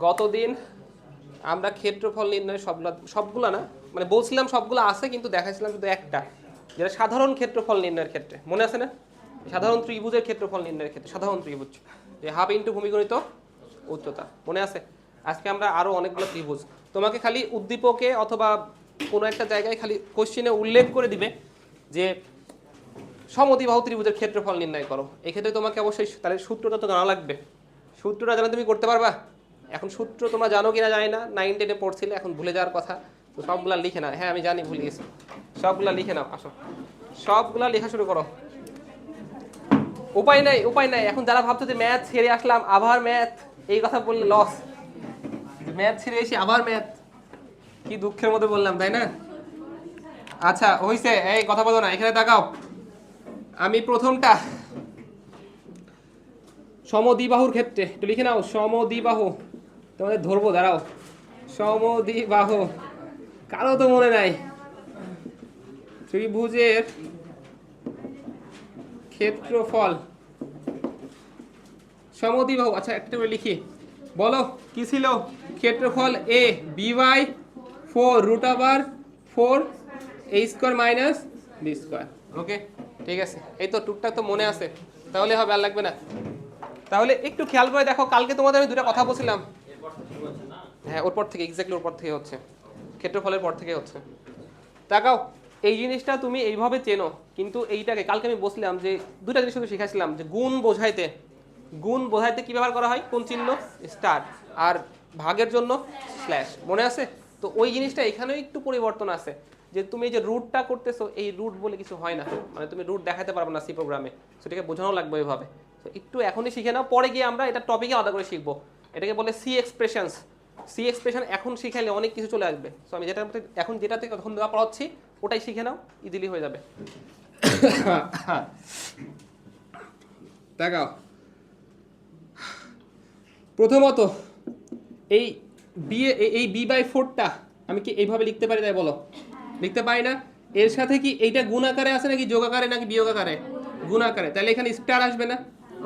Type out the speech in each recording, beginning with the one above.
গতদিন আমরা ক্ষেত্রফল নির্ণয় সবগুলো না মানে বলছিলাম সবগুলো আছে, কিন্তু দেখাইছিলাম শুধু একটা, যেটা সাধারণ ক্ষেত্রফল নির্ণয়ের ক্ষেত্রে, মনে আছে না? সাধারণ ত্রিভুজের ক্ষেত্রফল নির্ণয়ের ক্ষেত্রে সাধারণ ত্রিভুজ যে হাফ ইন্টু ভূমিগুণিত উচ্চতা, মনে আছে? আজকে আমরা আরো অনেকগুলো ত্রিভুজ, তোমাকে খালি উদ্দীপকে অথবা কোনো একটা জায়গায় খালি কোশ্চেনে উল্লেখ করে দিবে যে সমদ্বিবাহু ত্রিভুজের ক্ষেত্রফল নির্ণয় করো। এক্ষেত্রে তোমাকে অবশ্যই তাহলে সূত্রটা তো জানা লাগবে। সূত্রটা জানা তুমি করতে পারবা? এখন সূত্র তোমরা জানো কিনা জানি না, 9-10-এ পড়ছিলে, এখন ভুলে যাওয়ার কথা। তো সবগুলা লিখে নাও। হ্যাঁ আমি জানি ভুলে গেছি, সবগুলা লিখে নাও। আসো সবগুলা লেখা শুরু করো। উপায় নাই, উপায় নাই। এখন যারা ভাবছো যে ম্যাথ ছেড়ে আসলাম আবার ম্যাথ, এই কথা বললে লস। ম্যাথ ছেড়ে এসে আবার ম্যাথ, কি দুঃখের মধ্যে বললাম, তাই না? আচ্ছা হইছে, এই কথা বলো না, এখানে তাকাও। আমি প্রথমটা সমদ্বিবাহুর ক্ষেত্রে একটু লিখে নাও। সমদ্বিবাহু, তোমাদের ধরবো, দাঁড়াও। সমদ্বিবাহু, কারো তো মনে নাই। ত্রিভুজের ক্ষেত্রফল সমদ্বিবাহু। আচ্ছা একটা করে লিখি, বলো কি ছিল? ক্ষেত্রফল এ b/4 √4 a square minus b square. Okay ঠিক আছে, এই তো টুকটাক তো মনে আছে, তাহলে হবে, আর লাগবে না। তাহলে একটু খেয়াল করে দেখো, কালকে তোমাদের আমি দুটো কথা বলছিলাম। হ্যাঁ ওর পর থেকে, এক্স্যাক্টলি ওর পর থেকে হচ্ছে, ক্ষেত্রফলের পর থেকে হচ্ছে। তাকাও, এই জিনিসটা তুমি এইভাবে চেনো, কিন্তু এইটাকে কালকে আমি বলছিলাম যে দুটা জিনিস শুধু শিখাইছিলাম, যে গুণ বোঝাইতে কি ব্যবহার করা হয়? কোন চিহ্ন? স্টার। আর ভাগের জন্য স্ল্যাশ, মনে আছে? তো ওই জিনিসটা এখানেও একটু পরিবর্তন আছে, যে তুমি এই যে রুটটা করতেছো, এই রুট বলে কিছু হয় না, মানে তুমি রুট দেখাতে পারবে না সি প্রোগ্রামে, সেটাকে বোঝানো লাগবে ওইভাবে। তো একটু এখনই শিখে নাও, পরে গিয়ে আমরা এটা টপিকে আলাদা করে শিখবো। এটাকে বলে সি এক্সপ্রেশনস। সি এক্সপ্রেশন এখন শিখাইলে অনেক কিছু চলে আসবে। সো আমি যেটা এখন যেটাতে তখন দেওয়া পড়াচ্ছি ওটাই শিখে নাও, ইজিলি হয়ে যাবে। দেখাও, প্রথমত এই বি, এই b/4টা আমি কি এইভাবে লিখতে পারি? তাই বলো, লিখতে পারি না? এর সাথে কি এইটা গুণ আকারে আছে নাকি যোগ আকারে নাকি বিয়োগ আকারে? গুণ আকারে, তাহলে এখানে স্টার আসবে না?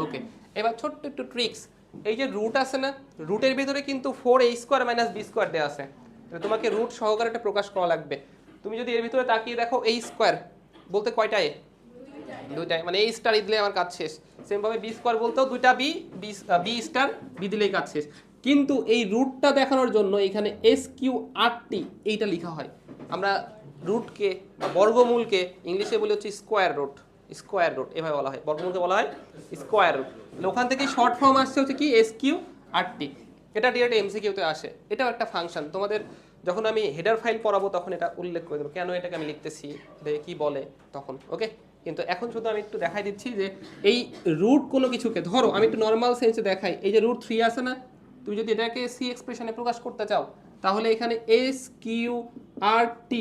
ওকে, এবার ছোট্ট একটু ট্রিক্স। এই যে রুট আছে না, রুটের ভিতরে কিন্তু 4a² মাইনাস বি স্কোয়ার দেওয়া আছে, তাহলে তোমাকে রুট সহকারে এটা প্রকাশ করা লাগবে। তুমি যদি এর ভিতরে তাকিয়ে দেখো, a স্কোয়ার বলতে কয়টা এ? দুইটাই, মানে এই স্টার দিলে আমার কাজ শেষ। সেম ভাবে বি স্কোয়ার বলতেও দুইটা বি স্টার বি দিলেই কাজ শেষ। কিন্তু এই রুটটা দেখানোর জন্য এখানে SQRT এইটা লেখা হয়। আমরা রুটকে বা বর্গমূলকে ইংলিশে বলে হচ্ছে স্কোয়ার রুট। স্কোয়ার রুট এভাবে বলা হয়, বর্গমূলকে বলা হয় স্কোয়ার রুট। ওখান থেকে শর্ট ফর্ম আসছে হচ্ছে কি SQRT। এটা ডিরেক্ট এমসিকিউতে আসে, এটাও একটা ফাংশন। তোমাদের যখন আমি হেডার ফাইল পড়াবো তখন এটা উল্লেখ করে দেবো কেন এটাকে আমি লিখতেছি, কি বলে তখন। ওকে, কিন্তু এখন শুধু আমি একটু দেখাই দিচ্ছি যে এই রুট কোনো কিছুকে ধরো, আমি একটু নর্মাল সেন্সে দেখাই। এই যে √3 আছে না, তুমি যদি এটাকে সি এক্সপ্রেশনে প্রকাশ করতে চাও, তাহলে এখানে SQRT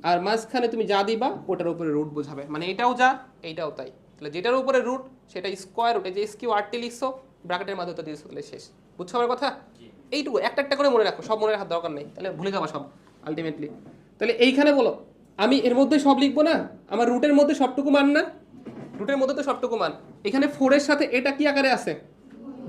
আর মাঝখানে তুমি যা দিবা ওটার উপরে রুট বোঝাবে, মানে এটাও যা এইটাও তাই। তাহলে যেটার উপরে রুট সেটা স্কোয়ার রুট, এই যে SQRT লিখছো ব্র্যাকেটের মাধ্যমে দিয়েছো, তাহলে শেষ। বুঝছো আমার কথা? এইটুকু একটা একটা করে মনে রাখো, সব মনে রাখার দরকার নেই, তাহলে ভুলে যাবা সব আলটিমেটলি। তাহলে এইখানে বলো, আমি এর মধ্যে সব লিখবো না, আমার রুটের মধ্যে সবটুকু মান না, রুটের মধ্যে তো সবটুকু মান। এখানে 4 এর সাথে এটা কি আকারে আছে?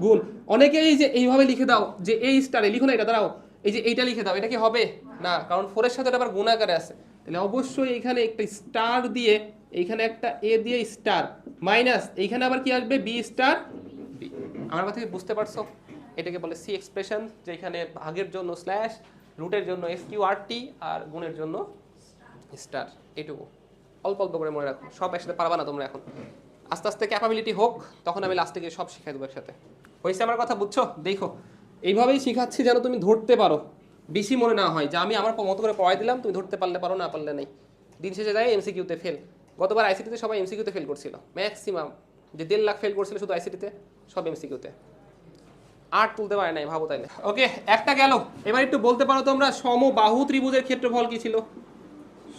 গুণ। অনেকে এই যে এইভাবে লিখে দাও যে এই স্টারে লিখো না, এটা দাঁড়াও, এই যে এইটা লিখে দাও, এটা কি হবে না? কারণ 4 এর সাথে এটা আবার গুণ আকারে আছে, তাহলে অবশ্যই এখানে একটা স্টার দিয়ে, এইখানে একটা এ দিয়ে স্টার মাইনাস, এইখানে আবার কি আসবে? B star B. আমার কথা কি বুঝতে পারছো? এটাকে বলে সি এক্সপ্রেশন, যেখানে ভাগের জন্য স্ল্যাশ, রুটের জন্য SQRT আর গুণের জন্য স্টার। এইটুকু অল্প অল্প করে মনে রাখো, সব একসাথে পারবা না তোমরা এখন। আস্তে আস্তে ক্যাপাবিলিটি হোক, তখন আমি লাস্টে গিয়ে সব শিখাই দেবো একসাথে। হয়েছে আমার কথা? বুঝছো? দেখো এইভাবেই শিখাচ্ছি যেন তুমি ধরতে পারো, বেশি মনে না হয় যে আমি আমার মতো করে পড়াই দিলাম, তুমি ধরতে পারলে পারো, না পারলে নাই। দিন শেষে যায় এমসিকিউতে ফেল। গতবার আইসিটিতে সবাই এমসিকিউতে ফেল করছিল, ম্যাক্সিমাম যে 1.5 লাখ ফেল করছিল শুধু আইসিটিতে, সব এমসিকিউতে। 8 তুলতে পারে নাই, ভাবো তাইলে। ওকে, একটা গেল। এবার একটু বলতে পারো তোমরা সমবাহু ত্রিভুজের ক্ষেত্রফল কি ছিল?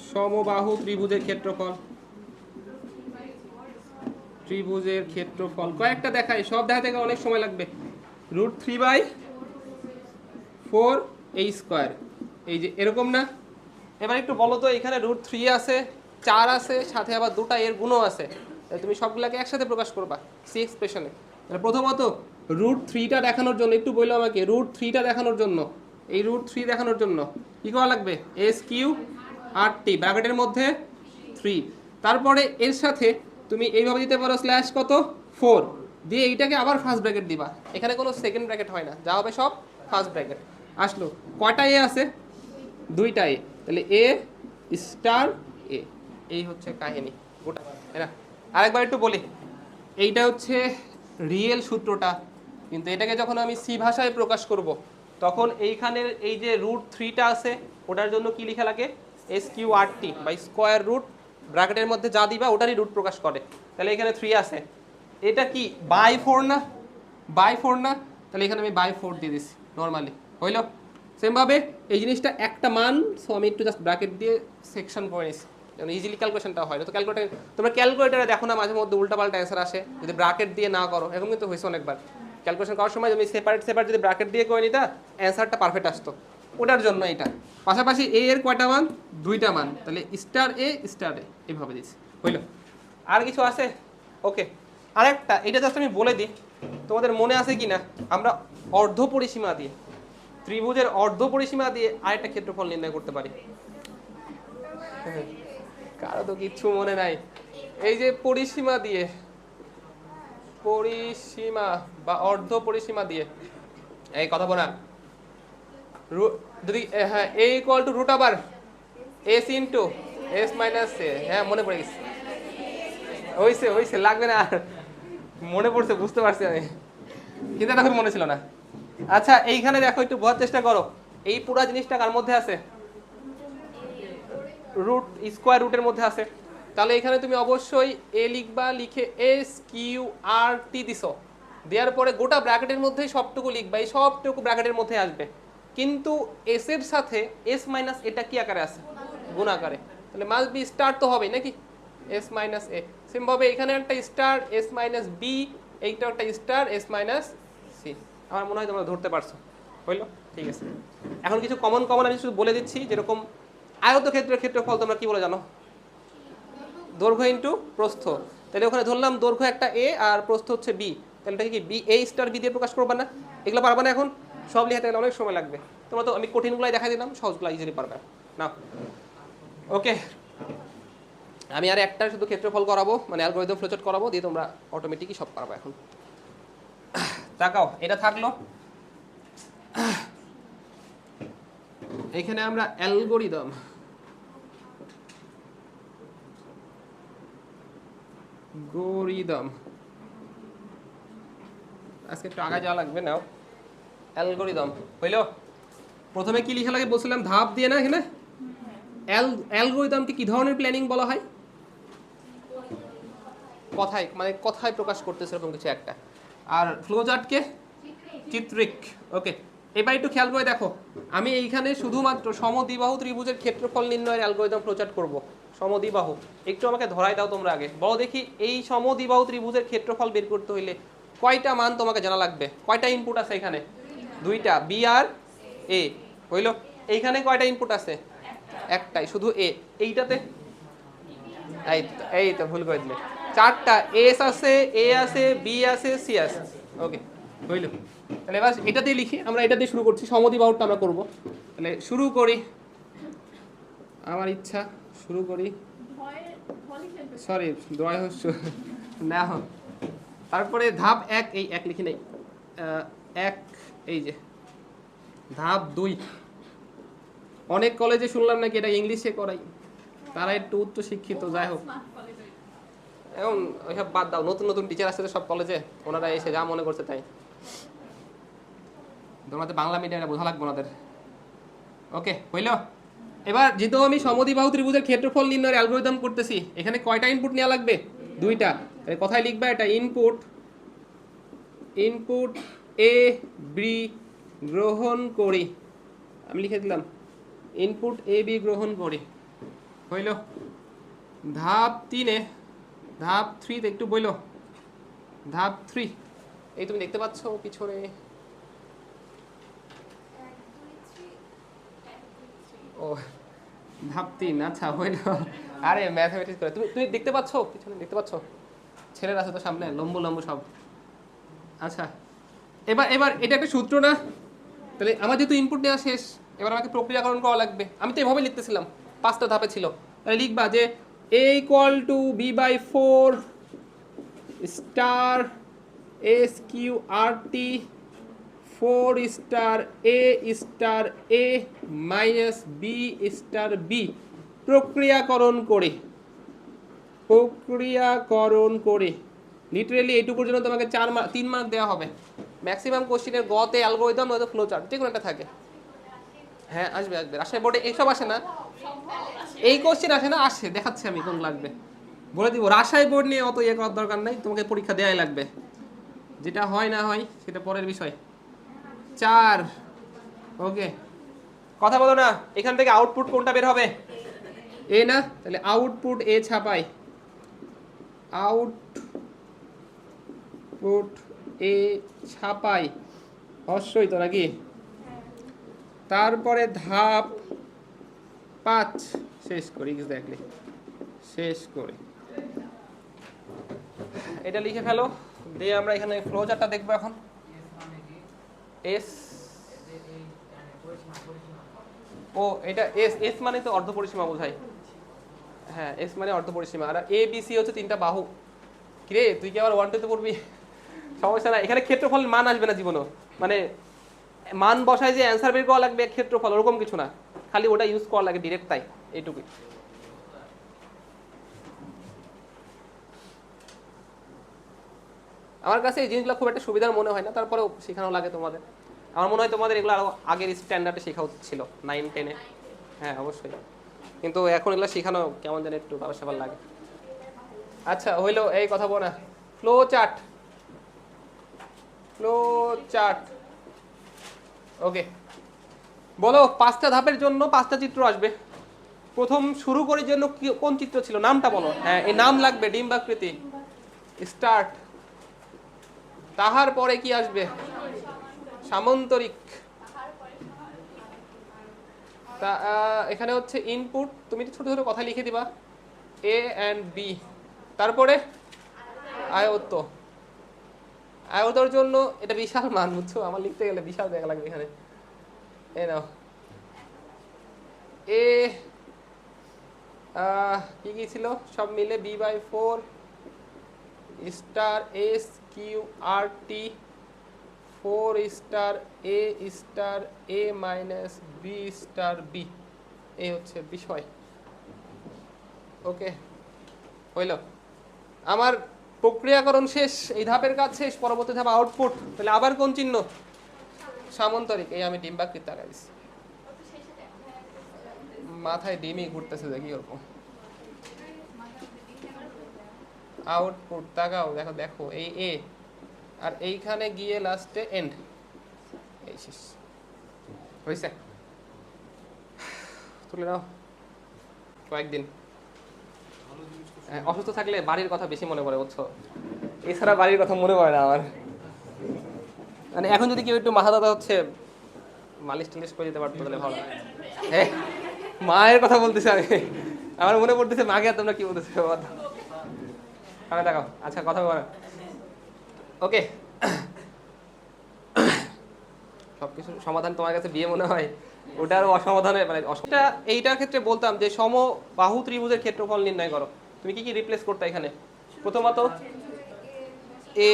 সমবাহু ত্রিভুজের ক্ষেত্রফল, ত্রিভুজের ক্ষেত্রফল কয়েকটা দেখাই, সব দেখাতে গেলে অনেক সময় লাগবে। √3/4 a², এই যে এরকম না? এবার একটু বলো তো, এখানে √3 আছে, 4 আছে, সাথে আবার দুটা এর গুণও আছে, তুমি সবগুলোকে একসাথে প্রকাশ করবা সি এক্সপ্রেশনে। তাহলে প্রথমত √3টা দেখানোর জন্য একটু বললো আমাকে √3টা দেখানোর জন্য, এই √3 দেখানোর জন্য কী করা লাগবে? SQ/RT ব্র্যাকেটের মধ্যে 3, তারপরে এর সাথে তুমি এইভাবে দিতে পারো স্ল্যাশ কত 4 দিয়ে এইটাকে আবার ফার্স্ট ব্র্যাকেট দিবা, এখানে কোনো সেকেন্ড ব্র্যাকেট হয় না, যা হবে সব ফার্স্ট ব্র্যাকেট। আসলো কয়টা এ আছে? দুইটা এ, তাহলে এ স্টার এ, এই হচ্ছে কাহিনী গোটা, তাই না? আরেকবার একটু বলি, এইটা হচ্ছে রিয়েল সূত্রটা, কিন্তু এটাকে যখন আমি সি ভাষায় প্রকাশ করব তখন এইখানের এই যে √3টা আছে ওটার জন্য কি লেখা লাগে? SQ/RT বাই স্কোয়ার রুট, ব্র্যাকেটের মধ্যে যা দিবা ওটারই রুট প্রকাশ করে। তাহলে এখানে 3 আছে, এটা কি বাই 4 না? বাই 4 না? তাহলে এখানে আমি বাই 4 দিয়ে দিছি নর্মালি, হইল? সেমভাবে এই জিনিসটা একটা মান, সো আমি একটু জাস্ট ব্র্যাকেট দিয়ে সেকশন করে নিছি যেন ইজিলি ক্যালকুলেশনটা হয় না। তো ক্যালকুলেটার, তোমরা ক্যালকুলেটারে দেখো না মাঝে মধ্যে উল্টাপাল্টা অ্যান্সার আসে যদি ব্র্যাকেট দিয়ে না করো, এরকম কিন্তু হয়েছে অনেকবার। ক্যালকুলেশন করার সময় তুমি সেপারেট যদি ব্র্যাকেট দিয়ে করে নিতা অ্যান্সারটা পারফেক্ট আসতো, ওটার জন্য এটা। পাশাপাশি এ এর কয়টা মান? দুইটা মান, তাহলে স্টার এ এইভাবে দিচ্ছি, হইল? আর কিছু আছে? ওকে, আরেকটা, এটা জাস্ট আমি বলে দিই, তোমাদের মনে আছে কি না, আমরা অর্ধ পরিসীমা দিয়ে, ত্রিভুজের অর্ধ পরিসীমা দিয়ে আরেকটা ক্ষেত্রফল নির্ণয় করতে পারি। কারো তো কিচ্ছু মনে নাই। এই যে পরিসীমা দিয়ে, পরিসীমা বা অর্ধ পরিসীমা দিয়ে, এই কথা বলা যদি হ্যাঁ a ইকুয়াল টু রুট আবার s into s minus a, হ্যাঁ মনে পড়ে গেছে, হইছে লাগবে না, মনে পড়ছে, বুঝতে পারছি আমি, কিন্তু তখন মনে ছিল না। আচ্ছা এইখানে দেখো, একটু বোঝার চেষ্টা করো, এই পুরো জিনিসটা কার মধ্যে আছে? রুট স্কোয়ার রুটের মধ্যে আছে। তাহলে এখানে তুমি অবশ্যই এ লিখবা, লিখে SQ/RT দিছো, দেওয়ার পরে গোটা ব্র্যাকেটের মধ্যেই সবটুকু লিখবা, এই সবটুকু ব্র্যাকেটের মধ্যে আসবে, কিন্তু এস এর সাথে s মাইনাস এটা কি আকারে আছে? গুণ আকারে, তাহলে মাস্ট বি স্টার তো হবে নাকি, s মাইনাস এ। সেমভাবে এখানে একটা স্টার s মাইনাস বি, এইটা একটা স্টার s মাইনাস সি। আমার মনে হয় তোমরা ধরতে পারছো, হইলো? ঠিক আছে, এখন কিছু কমন আমি শুধু বলে দিচ্ছি, যেরকম আয়তক্ষেত্রের ক্ষেত্রফল তোমরা কি বলে জানো? দৈর্ঘ্য ইন্টু প্রস্থ। তাহলে ওখানে ধরলাম দৈর্ঘ্য একটা এ আর প্রস্থ হচ্ছে বি, তাহলে এটাকে কি বি এ স্টার বি দিয়ে প্রকাশ করবা না? এগুলো পারবা না এখন? সব লিখতে গেলে অনেক সময় লাগবে, তোমরা তো আমি কঠিনগুলাই দেখাই দিলাম, সহজগুলো ইজিলি পারবে না। ওকে, আমি আর একটা শুধু ক্ষেত্রফল করাবো, মানে অ্যালগরিদম ফ্লোচার্ট করাবো, দিয়ে তোমরা অটোমেটিকই সব পারবে। এখন তাকাও, এটা থাকলো, এখানে আমরা অ্যালগরিদম আজকে একটু আগে যাওয়া লাগবে, নাও অ্যালগরিদম হইল। প্রথমে কি লেখা লাগে বলছিলাম? ধাপ দিয়ে না, এখানে অ্যালগরিদমকে কি ধরনের প্ল্যানিং বলা হয়? কথায়, মানে কথায় প্রকাশ করতেছে এরকম কিছু একটা। আর ফ্লোচার্টকে চিত্রিক। ওকে, এবার একটু খেয়াল করে দেখো, আমি এইখানে শুধুমাত্র সমদ্বিবাহু ত্রিভুজের ক্ষেত্রফল নির্ণয়ের অ্যালগরিদম ফ্লোচার্ট করব। সমদ্বিবাহু, একটু আমাকে ধরাই দাও তোমরা আগে, বলো দেখি এই সমদ্বিবাহু ত্রিভুজের ক্ষেত্রফল বের করতে হইলে কয়টা মান তোমাকে জানা লাগবে? কয়টা ইনপুট আছে এখানে? দুইটা, বি আর এ, হইলো? এইখানে কয়টা ইনপুট আছে? একটাই, শুধু এ। এইটাতে এই তো ভুল করে দিলে, চারটা, এস আছে, এ আছে, বি আছে, সি আছে। ওকে, হইল? তাহলে এবার এটা দিয়ে লিখি, আমরা এটা দিয়ে শুরু করছি, সমদ্বিবাহুটা আমরা করব। তাহলে শুরু করি, আমার ইচ্ছা শুরু করি, সরি দয় হস্য না, তারপরে ধাপ এক, এই এক লিখি নেই, এক, এই যে ধাপ দুই। অনেক কলেজে শুনলাম নাকি এটা ইংলিশে করাই, তারা একটু উচ্চ শিক্ষিত, যাই হোক এখন ওইসব বাদ দাও, নতুন নতুন টিচার আসছে তো সব কলেজে, ওনারা এসে যা মনে করছে তাই। তোমাদের বাংলা মিডিয়ামে বোঝা লাগবে ওনাদের। ওকে, হইল? এবার যেহেতু আমি সমদ্বিবাহু ত্রিভুজের ক্ষেত্রফল নির্ণয়ের অ্যালগরিদম করতেছি, এখানে কয়টা ইনপুট নেওয়া লাগবে? দুইটা। তাহলে কথায় লিখবা এটা ইনপুট এ বি গ্রহণ করি, আমি লিখে দিলাম ইনপুট এ বি গ্রহণ করি, হইল? ধাপ তিনে, ধাপ থ্রিতে একটু বইলো, ধাপ থ্রি, এই তুমি দেখতে পাচ্ছ পিছনে, ও ধাপ তিন, আচ্ছা হইল। আরে ম্যাথমেটিক্স করে, তুমি তুমি দেখতে পাচ্ছ পিছনে, দেখতে পাচ্ছ ছেলেরা আছে তো সামনে, লম্বু লম্বু সব। আচ্ছা এবার এবার এটা একটা সূত্র না, তাহলে আমার যেহেতু ইনপুট দেওয়া শেষ, এবার আমাকে প্রক্রিয়াকরণ করা লাগবে। আমি তো এভাবে লিখতেছিলাম, 5টা ধাপে ছিল। তাহলে লিখবা যে a equal to b/4 star S Q R T 4 star a star a minus b star b প্রক্রিয়াকরণ করে লিটারেলি এইটুকুর জন্য তোমাকে 3 মার্ক দেওয়া হবে। ম্যাক্সিমাম কোশ্চেনের গতে অ্যালগরিদম নয়তো ফ্লো চার্ট যে কোনো একটা থাকে। হ্যাঁ আসবে আসবে, রাজশাহী বোর্ডে এইসব আসে না, এই কোশ্চেন আসে না, আসে দেখাচ্ছি আমি কোন লাগবে বলে দিব। রাজশাহী বোর্ড নিয়ে অত ইয়ে করার দরকার নাই, তোমাকে পরীক্ষা দেওয়াই লাগবে, যেটা হয় না হয় সেটা পরের বিষয়। 4 ওকে, কথা বলো না, এখান থেকে আউটপুট কোনটা বের হবে? এ না, তাহলে আউটপুট এ ছাপাই, আউটপুট এ ছাপাই, অবশ্যই তো নাকি। তারপরে ধাপ 5 শেষ করি, এক্স্যাক্টলি শেষ করি, এটা লিখে ফেলো দিয়ে আমরা এখানে ফ্লো চার্টটা দেখবো এখন। এস ও এটা এস, এস মানে তো অর্ধ পরিসীমা বোঝায়। হ্যাঁ এস মানে অর্ধ পরিসীমা, আর এ বি সি হচ্ছে 3টা বাহু। কিরে তুই কি আবার 1 2 তে পড়বি? সমস্যা না, এখানে ক্ষেত্রফলের মান আসবে না জীবনও, মানে মান বসায় যে অ্যান্সার বের করা লাগবে ক্ষেত্রফল ওরকম কিছু না, খালি ওটা ইউজ করা লাগে ডিরেক্ট, তাই এইটুকুই। আমার কাছে এই জিনিসগুলো খুব একটা সুবিধার মনে হয় না, তারপরেও শেখানো লাগে তোমাদের। আমার মনে হয় তোমাদের এগুলো আরো আগের স্ট্যান্ডার্ডে শেখা উচিত ছিল, 9 10-এ। হ্যাঁ অবশ্যই, কিন্তু এখন এগুলো শেখানো কেমন যেন একটু ব্যাপার স্যাপার লাগে। আচ্ছা হইলো, এই কথা বল না, ফ্লো চার্ট, ফ্লো চার্ট ওকে। বলো 5টা ধাপের জন্য 5টা চিত্র আসবে। প্রথম শুরু করার জন্য কোন চিত্র ছিল, নামটা বলো। হ্যাঁ এই নাম লাগবে, ডিম্বাকৃতি, স্টার্ট। তাহার পরে কি আসবে? সামান্তরিক। তা এখানে হচ্ছে ইনপুট, তুমি ছোট ছোট কথা লিখে দিবা, এ অ্যান্ড বি। তারপরে আয়ত্ত, আয়তর জন্য এটা বিশাল মান, বুঝছো, আমার লিখতে গেলে বিশাল জায়গা লাগবে এখানে। এ নাও এ কি কি ছিল সব মিলে b/4 star S Q R T 4 star a star a minus b star B, এই হচ্ছে বিষয়। ওকে হইল, আমার প্রক্রিয়াকরণ শেষ, এই ধাপের কাজ শেষ, পরবর্তী ধাপ আউটপুট। তাহলে আবার কোন চিহ্ন? সামান্তরিক। এই আমি ডিম্বাকৃতি লাগাইছি, মাথায় ডিমই ঘুরতেছে, দেখি ওরকম। আউটপুট তাকাও, দেখো দেখো এই এ, আর এইখানে গিয়ে লাস্টে এন্ড, এই শেষ হয়েছে। তুলে নাও কয়েকদিন। অসুস্থ থাকলে বাড়ির কথা বেশি মনে পড়ে, বুঝছো, এছাড়া বাড়ির কথা মনে পড়ে না আমার। মানে এখন যদি কেউ একটু মাথা ব্যথা হচ্ছে মালিশ টালিশ করে দিতে পারতো তাহলে ভালো। হ্যাঁ মায়ের কথা বলতেছে আমি, আমার মনে পড়তেছে মাকে, আর তোমরা কি বলতেছো সামনে দেখাও। আচ্ছা কথা বলো, ওকে। সবকিছুর সমাধান তোমার কাছে বিয়ে মনে হয়, ওটার অসমাধানে মানে এইটার ক্ষেত্রে বলতাম যে সমবাহু ত্রিভুজের ক্ষেত্রফল নির্ণয় করো। তুমি কি কি রিপ্লেস করতে এখানে? প্রথমত এ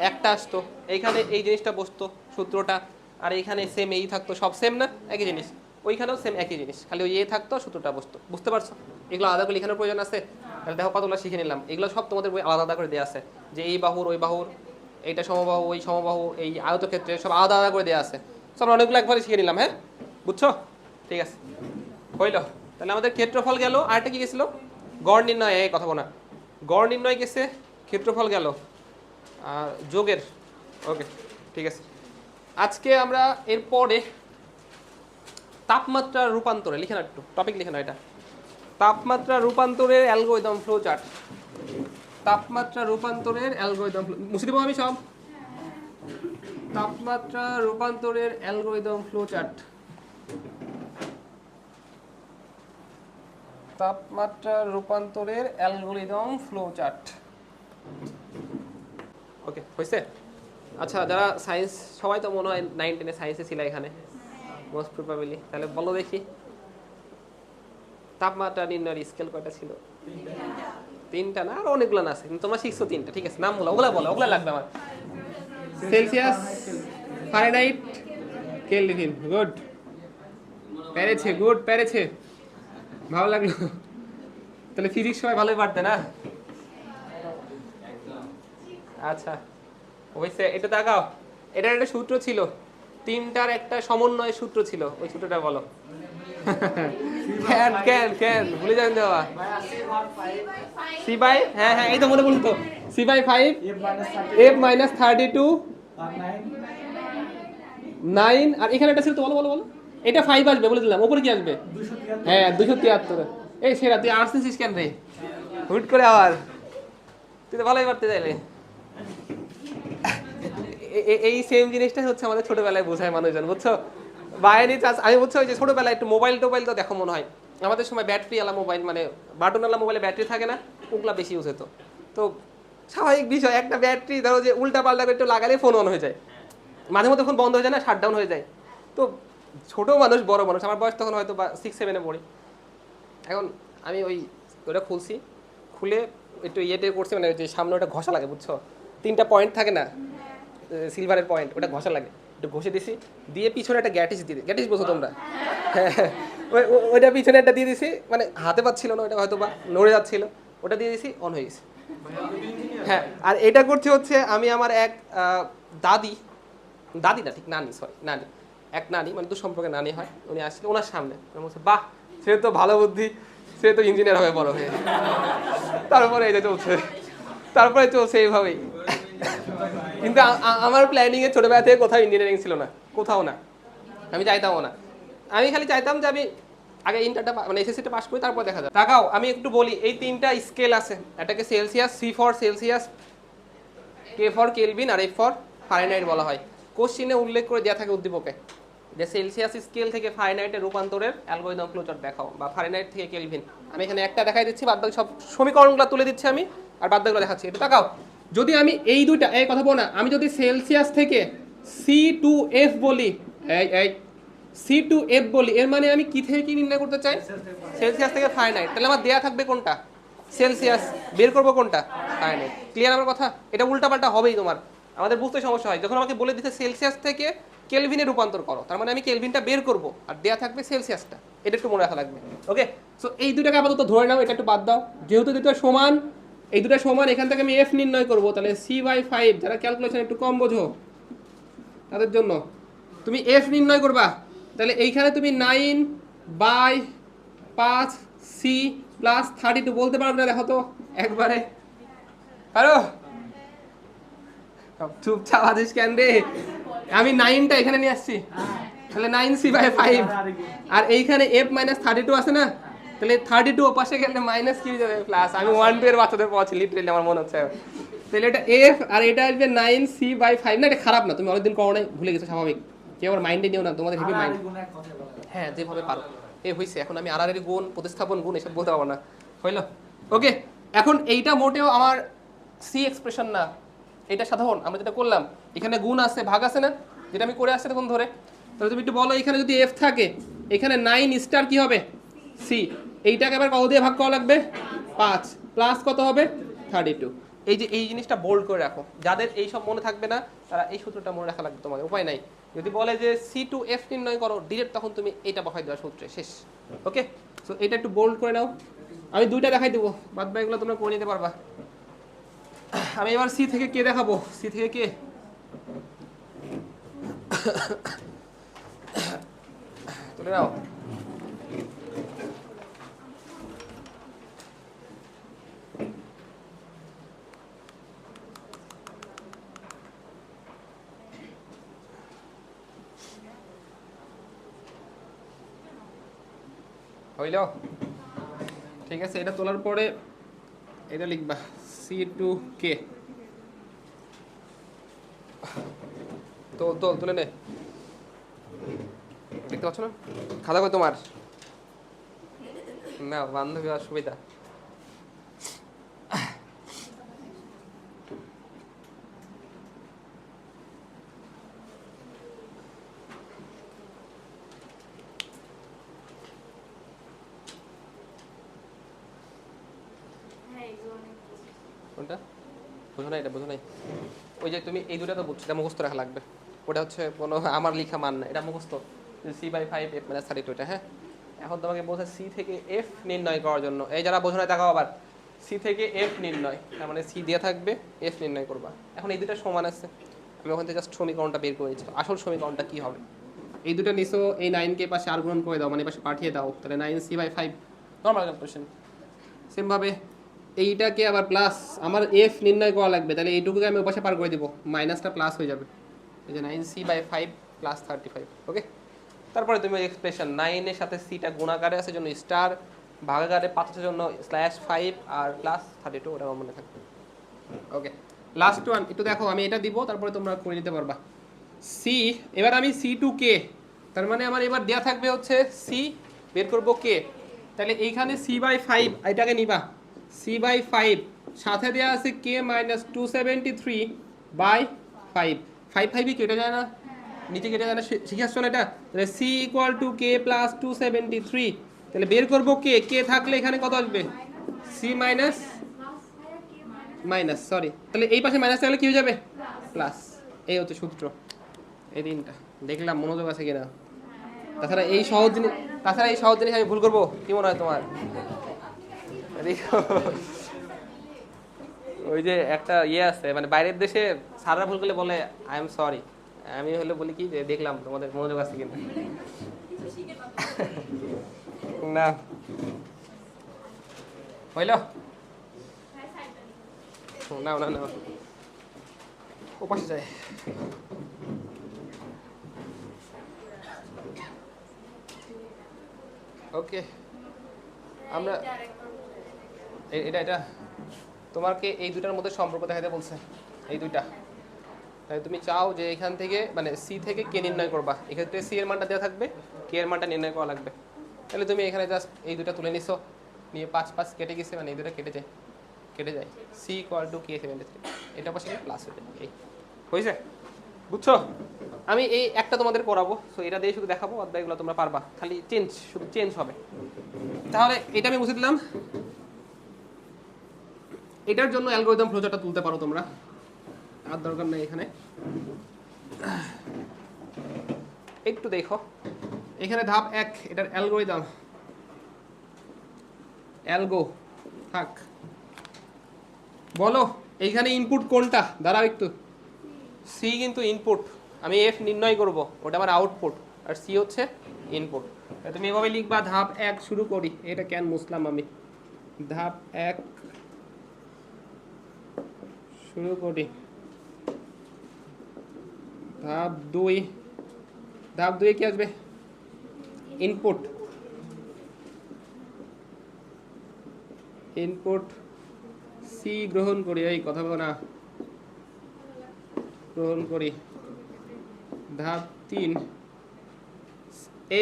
একটা আসতো, এইখানে এই জিনিসটা বসতো সূত্রটা, আর এইখানে সেম এই থাকতো, সব সেম না একই জিনিস, ওইখানেও সেম একই জিনিস, খালি ওই এ থাকতো সূত্রটা বসতো। বুঝতে পারছো? এগুলো আলাদা করে লেখানোর প্রয়োজন আছে? তাহলে দেখো কতগুলো শিখে নিলাম, এগুলো সব তোমাদের বই আলাদা করে দেওয়া আছে, যে এই বাহুর ওই বাহুর, এইটা সমবাহু ওই সমবাহু, এই আয়তক্ষেত্রে সব আলাদা আলাদা করে দেওয়া আছে, সব অনেকগুলো একবারে শিখে নিলাম। হ্যাঁ বুঝছো? ঠিক আছে হইল, তাহলে আমাদের ক্ষেত্রফল গেল, আরেকটা কি গেছিল? গড় নির্ণয়, এই কথা বলা, গড় নির্ণয় গেছে, ক্ষেত্রফল গেল, আর যোগের। ওকে ঠিক আছে, আজকে আমরা এরপরে তাপমাত্রা রূপান্তরে, লিখে না একটু টপিক লিখে না, এটা তাপমাত্রা রূপান্তরের অ্যালগরিদম ফ্লো চার্ট। তাপমাত্রা রূপান্তরের অ্যালগরিদম, মুছে দেবো আমি সব। তাপমাত্রা রূপান্তরের অ্যালগরিদম ফ্লো চার্ট, তাপমাত্রা রূপান্তরের অ্যালগরিদম ফ্লো চার্ট। ওকে হয়েছে? আচ্ছা, যারা সায়েন্স, সবাই তো মনে হয় 9-10 সায়েন্সে ছিল এখানে মোস্ট প্রবাবলি, তাহলে বলো দেখি তাপমাত্রা নির্ণয়ের স্কেল কয়টা ছিল? তিনটা না, আর অনেকগুলো না আছে, কিন্তু তোমরা শিখছো তিনটা, ঠিক আছে, নাম বলো, ওগুলা বলো, ওগুলা লাগবে আমার। Celsius, Fahrenheit, Kelvin. গুড, পেরেছে, গুড পেরেছে, ভালো লাগলো। তাহলে ফিজিক্স সবাই ভালোই পারতে না? আচ্ছা, ওইসে এটা দেখাও, এটার একটা সূত্র ছিল, তিনটার একটা সমন্বয় সূত্র ছিল, ওই সূত্রটা বলো। ক্যান ক্যান ক্যান ভুলে যাবেন দেওয়া। সি বাই, হ্যাঁ হ্যাঁ, এই তো মনে বলতো, সি বাই 5 এফ মাইনাস 32 9, আর এখানে একটা ছিল তো, বলো বলো বলো। এটা 5 আসবে বলে দিলাম, ওপরে কি আসবে? হ্যাঁ 273। এই সেরা, তুই আর্টস নিছিস কেন রে হুট করে আবার? তুই তো ভালোই পারতে চাইলে। এই সেম জিনিসটা হচ্ছে আমাদের ছোটবেলায় বোঝায় মানুষজন, বুঝছো? বাইরে চাষ আমি, বুঝছো, ওই যে ছোটবেলায় একটু মোবাইল টোবাইল তো দেখো মনে হয়, আমাদের সময় ব্যাটারি আলা মোবাইল, মানে বাটনওয়ালা মোবাইলে ব্যাটারি থাকে না, ওগুলা বেশি ইউজ হতো। তো স্বাভাবিক বিষয়, একটা ব্যাটারি ধরো যে উল্টা পাল্টা করে একটু লাগালে ফোন অন হয়ে যায়, মাঝে মধ্যে ফোন বন্ধ হয়ে যায় না, শাটডাউন হয়ে যায়। তো ছোট মানুষ বড় মানুষ, আমার বয়স তখন হয়তো বা 6-7-এ পড়ি। এখন আমি ওটা খুলছি, খুলে একটু ইয়েতে করছি, মানে যে সামনে ওটা ঘষা লাগে, বুঝছো, 3টা পয়েন্ট থাকে না, সিলভারের পয়েন্ট, ওটা ঘষা লাগে, একটু ঘষে দিছি, দিয়ে পিছনে একটা গ্যাটিস দিয়ে, গ্যাটিস বোঝো তোমরা? হ্যাঁ, ওইটা পিছনে একটা দিয়ে দিছি, মানে হাতে পাচ্ছিল না, ওটা হয়তো বা নড়ে যাচ্ছিল, ওটা দিয়ে দিছি, অন হয়ে গেছে। হ্যাঁ, আর এটা করছি হচ্ছে আমি আমার এক দাদি, দাদি না ঠিক নানি, সরি নানি, এক নানি, মানে দুঃসম্পর্কে নানি হয়, উনি আসলে ওনার সামনে বলছে, বাহ সে তো ভালো বুদ্ধি, সে তো ইঞ্জিনিয়ার হবে বড় হয়ে। তারপরে এই যে চলছে, তারপরে চলছে এইভাবেই। কিন্তু আমার প্ল্যানিং এ ছোটবেলা থেকে কোথাও ইঞ্জিনিয়ারিং ছিল না, কোথাও না, আমি চাইতামও না। আমি খালি চাইতাম যে আমি আগে ইন্টারটা মানে এসএসসিটা পাস করি, তারপর দেখা যাবে। তাকাও, আমি একটু বলি, এই 3টা স্কেল আছে, এটাকে Celsius, C for Celsius, K for Kelvin, আর এফ ফর ফারেনহাইট বলা হয়। কোশ্চিনে উল্লেখ করে দেওয়া থাকে উদ্দীপকে যে সেলসিয়াস স্কেল থেকে ফারেনহাইটের রূপান্তরের অ্যালগরিদম ফ্লোচার্ট দেখাও, বা ফারেনহাইট থেকে কেলভিন। আমি এখানে একটা দেখাই দিচ্ছি, বাদবাকি সব সমীকরণগুলো তুলে দিচ্ছি আমি, আর বাদবাকিগুলো দেখাচ্ছি। এটা তাকাও, যদি আমি এই দুইটা, এই কথা বল না, আমি যদি সেলসিয়াস থেকে সি টু এফ বলি, এই সি টু এফ বলি, এর মানে আমি কি থেকে কি নির্ণয় করতে চাই? সেলসিয়াস থেকে ফারেনহাইট। তাহলে আমার দেয়া থাকবে কোনটা? সেলসিয়াস। বের করবো কোনটা? ফারেনহাইট। ক্লিয়ার আমার কথা? এটা উল্টাপাল্টা হবেই তোমার, আমাদের বুঝতে সমস্যা হয় যখন আমাকে বলে দিতে সেলসিয়াস থেকে কেলভিনে রূপান্তর করো, তার মানে আমি কেলভিনটা বের করব, আর দেয়া থাকবে সেলসিয়াসটা, এটা একটু মনে রাখা লাগবে। ওকে, সো এই দুটাকে আপাতত ধরে নাও, এটা একটু বাদ দাও, যেহেতু দুটো সমান, এই দুটো সমান, এখান থেকে আমি এফ নির্ণয় করব, তাহলে সি বাই 5, যারা ক্যালকুলেশন একটু কম বোঝো তাদের জন্য তুমি এফ নির্ণয় করবা, তাহলে এইখানে তুমি 9/5 সি প্লাস 32 বলতে পারবে না? দেখো তো একবারে, পারো? চুপচাপ আছিস কেন রে? আমি 9টা এখানে নিয়ে আসছি, তাহলে 9c/5, আর এইখানে f মাইনাস 32 আছে না, তাহলে 32 ওপাশে গেলে মাইনাস কি হয়ে যাবে, প্লাস। আমি 1-2 এর বাচ্চাদের পড়াচ্ছি লিটারেলি, আমার মনে হচ্ছে। তাহলে এটা f, আর এটা আসবে 9c/5। না, এটা খারাপ না, তুমি অনেকদিন করো নাই, ভুলে গেছো, স্বাভাবিক। কেউ আমার মাইন্ডে নিও না, তোমাদের হেভি মাইন্ড। হ্যাঁ, যেভাবে পারো। হয়েছে, এখন আমি আর এর গুণ, প্রতিস্থাপন গুণ এসব বলতে পারবো না, হইলো? ওকে, এখন এইটা মোটেও আমার সি এক্সপ্রেশন না, এটা সাধারণ। আমরা যেটা করলাম, এখানে গুণ আছে, ভাগ আছে না, যেটা আমি করে আসছি তখন ধরে। তাহলে তুমি একটু বলো, এখানে যদি এফ থাকে, এখানে 9 স্টার কি হবে? সি। এইটাকে আবার কত দিয়ে ভাগ করা লাগবে? 5, প্লাস কত হবে? 32। এই যে এই জিনিসটা বোল্ড করে রাখো, যাদের এই সব মনে থাকবে না তারা এই সূত্রটা মনে রাখা লাগবে তোমাদের, উপায় নাই। যদি বলে যে সি টু এফ নির্ণয় করো ডিরেক্ট, তখন তুমি এটা বসাই দেওয়া সূত্রে শেষ। ওকে, সো এটা একটু বোল্ড করে নাও, আমি দুইটা দেখাই দেবো, বাদ বাকিগুলো তোমরা করে নিতে পারবা। আমি এবার সি থেকে কে দেখাবো, সি থেকে কে? তুলে নাও। হইল? ঠিক আছে, এটা তোলার পরে এটা লিখবা, সি টু কে। তো তুলে নে, দেখতে পাচ্ছ না খাতা কই তোমার? না, বান্ধবী হওয়ার সুবিধা। বুঝো না, এটা বুঝো নাই। ওই যে তুমি এই দুটো তো বুঝছো, এটা মুখস্থ রাখা লাগবে। ওটা হচ্ছে কোনো আমার লিখা মান না, এটা মুখস্থ। c/5f-32 এটা। হ্যাঁ, এখন তোমাকে বলছে সি থেকে এফ নির্ণয় করার জন্য। এই যারা বোঝো না তাকাও আবার, সি থেকে এফ নির্ণয়, তার মানে সি দিয়ে থাকবে, এফ নির্ণয় করবা। এখন এই দুটো সমান আছে, আমি ওখান থেকে জাস্ট সমীকরণটা বের করে নিচ্ছি। আসল সমীকরণটা কি হবে, এই দুটো নিছো, এই 9 কে পাশে আর গুণন করে দাও, মানে পাশে পাঠিয়ে দাও, তাহলে 9c/5 নর্মাল ক্যালকুলেশন। সেমভাবে এইটাকে আবার প্লাস, আমার এফ নির্ণয় করা লাগবে, তাহলে এইটুকুকে আমি ওপাশে পার করে দিব, মাইনাসটা প্লাস হয়ে যাবে। এই যে 9c/5 প্লাস 35। ওকে, তারপরে তুমি এক্সপ্রেশন 9 এর সাথে সিটা গুণাকারে আছে জন্য স্টার, ভাগাকারে 5 এর জন্য /5 আর প্লাস 32, ওটা মনে থাকবে। ওকে, লাস্ট ওয়ান একটু দেখো, আমি এটা দিব, তারপরে তোমরা করে নিতে পারবা। সি, এবার আমি সি টু কে, তার মানে আমার এবার দেয়া থাকবে হচ্ছে সি, বের করবো কে, তাহলে এইখানে c/5 এটাকে নিবা, c/5 সাথে দেয়া আছে কে মাইনাস 273/5, 5 কেটে যায় না, নিচে কেটে যায় না, শিখে আসছো না এটা। তাহলে c equal to k plus 273, তাহলে বের করবো কে, কে থাকলে এখানে কত আসবে, c মাইনাস মাইনাস, সরি, তাহলে এই পাশে মাইনাস থাকলে কি হয়ে যাবে, প্লাস। এই হচ্ছে সূত্র, এই তিনটা দেখলাম মনোযোগ আছে কিনা। তাছাড়া এই সহজ জিনিস, আমি ভুল করবো কি মনে হয় তোমার? ওই যে একটা ইয়ে আছে, মানে বাইরের দেশে সারা ভুল করলে বলে আই এম সরি, আমি হলে বলি কি যে দেখলাম তোমাদের মনোযোগ আছে কিনা। না হইল, না না না, ও পাশে যায়। ওকে, আমরা এটা তোমাকে এই দুটার মধ্যে সম্পর্ক দেখাতে বলছে, এই দুইটা। তাই তুমি চাও যে এখান থেকে মানে সি থেকে কে নির্ণয় করবা, এক্ষেত্রে সি এর মানটা দেওয়া থাকবে, কে এর মানটা নির্ণয় করা লাগবে। তাহলে তুমি এখানে জাস্ট এই দুটা তুলে নিছো, নিয়ে 5 কেটে গেছে, মানে এই দুটা কেটে যায়, সি ইকুয়াল টু কে 73, এটা পাশে প্লাস হয়ে যায়। এই হয়েছে, বুঝছো? আমি এই একটা তোমাদের করাবো, সো এটা দিয়ে শুধু দেখাবো, অধ্যায়গুলো তোমরা পারবা, খালি শুধু চেঞ্জ হবে। তাহলে এটা আমি বুঝে দিলাম। এটার জন্য অ্যালগরিদম ফ্লোচার্টটা তুলতে পারো তোমরা, আর দরকার নেই এখানে। একটু দেখো, এখানে ধাপ 1, এটার অ্যালগরিদম, অ্যালগো থাক। বলো এইখানে ইনপুট কোনটা, দাঁড়াও একটু। সি কিন্তু ইনপুট, আমি এফ নির্ণয় করব, ওটা আমার আউটপুট, আর সি হচ্ছে ইনপুট। তুমি এভাবে লিখবা, ধাপ 1 শুরু করি, এটা কেন মুছলাম আমি, ধাপ 1 শুরু করি, ধাপ 2, ধাপ 2 কি আসবে, ইনপুট, সি গ্রহণ করি, এই কথা বলো না, গ্রহণ করি। ধাপ 3,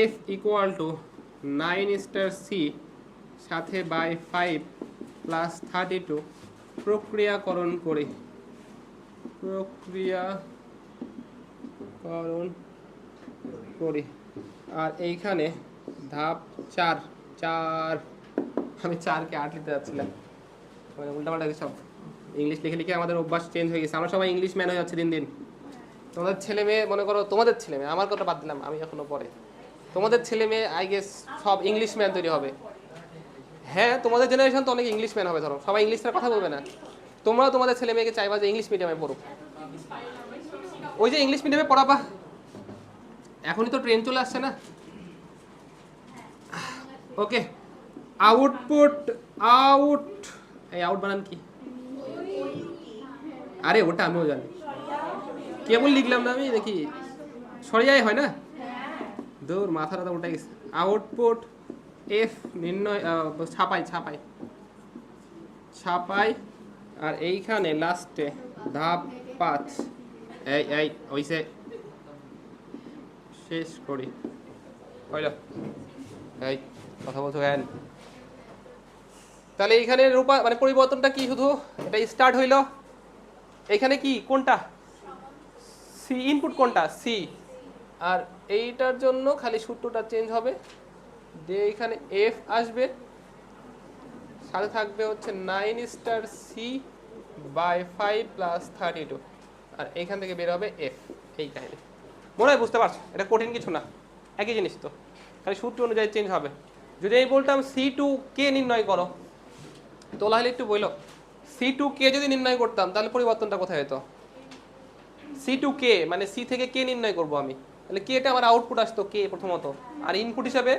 F equal to 9 star C সাথে বাই 5 প্লাস 32 প্রক্রিয়াকরণ করি, আর এইখানে ধাপ 4, আমি 4 কে 8 লিখতে যাচ্ছিলাম, মানে উল্টাপাল্টা সব ইংলিশ লিখে লিখে আমাদের অভ্যাস চেঞ্জ হয়ে গেছে, আমরা সবাই ইংলিশ ম্যান হয়ে যাচ্ছে দিন দিন। তোমাদের ছেলে মেয়ে, মনে করো তোমাদের ছেলে মেয়ে, আমার কথা বাদ দিলাম, আমি এখনো পরে, তোমাদের ছেলে মেয়ে আই গেস সব ইংলিশ ম্যান তৈরি হবে। হ্যাঁ, তোমাদের জেনারেশন তো অনেক ইংলিশ ম্যান হবে, ধরো সবাই ইংলিশের কথা বলবে না, তোমরাও তোমাদের ছেলে মেয়েকে চাইবা যে ইংলিশ মিডিয়ামে পড়ুক। ওই যে ইংলিশ মিডিয়ামে পড়াবা, এখনই তো ট্রেন চলে আসছে না। ওকে, এই আউট বানান কি, আরে ওটা আমিও জানি, কেবল লিখলাম না আমি, দেখি সরিয়াই হয় না, দূর মাথাটা উঠে গেছে। আউটপুট এফ নির্ণয়, ছাপাই, আর এইখানে লাস্টে ধাপ 5, এই হইছে, শেষ করি, হইল, এই কথা বলছো কেন? তাহলে এইখানে মানে পরিবর্তনটা কি, শুধু এটা স্টার্ট হইল, এখানে কি কোনটা, সি ইনপুট কোনটা, সি, আর এইটার জন্য খালি সূত্রটা চেঞ্জ হবে, যে এখানে এফ আসবে, সাথে থাকবে হচ্ছে 9 স্টার সি বাই 5 প্লাস 32, আর এইখান থেকে বের হবে এফ। এই কাহিনী মনে হয় বুঝতে পারছো? এটা কঠিন কিছু না, একই জিনিস তো, খালি সূত্র অনুযায়ী চেঞ্জ হবে। যদি আমি বলতাম C2K নির্ণয় করো, তোলা হলে একটু বললো C2K যদি নির্ণয় করতাম তাহলে পরিবর্তনটা কোথায় হতো? C2K মানে C থেকে K নির্ণয় করব আমি, তাহলে Kটা আমার আউটপুট আসতো K প্রথমত, আর ইনপুট হিসাবে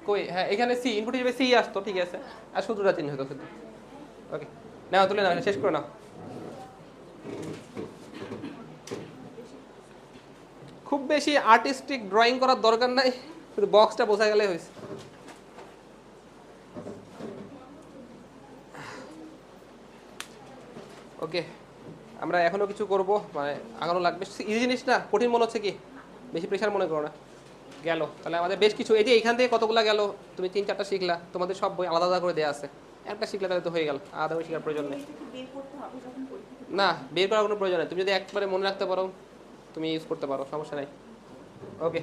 কই, হ্যাঁ এখানে C ইনপুট হিসাবে C আসতো, ঠিক আছে, আর সূত্রটা চেঞ্জ হতো শুধু। ওকে, নাও তুলে নাও, শেষ করে নাও। খুব বেশি আর্টিস্টিক ড্রয়িং করার দরকার নাই, শুধু বক্সটা বোঝা গেলে হয়েছে। ওকে, আমরা এখনো কিছু করব, মানে আগানো লাগবে। ইজি জিনিস না, কঠিন মনে হচ্ছে কি? বেশি প্রেশার মনে করো না। গেল তাহলে আমাদের বেশ কিছু, এই যে এখান থেকে কতগুলো গেল, তুমি 3-4টা শিখলা, তোমাদের সব বই আলাদা আলাদা করে দেওয়া আছে, একটা শিখলে তাহলে তো হয়ে গেল, আলাদা করে শেখার প্রয়োজন নেই। না, বের করার কোনো প্রয়োজন নেই, তুমি যদি একবারে মনে রাখতে পারো তুমি ইউজ করতে পারো, সমস্যা নাই। ওকে,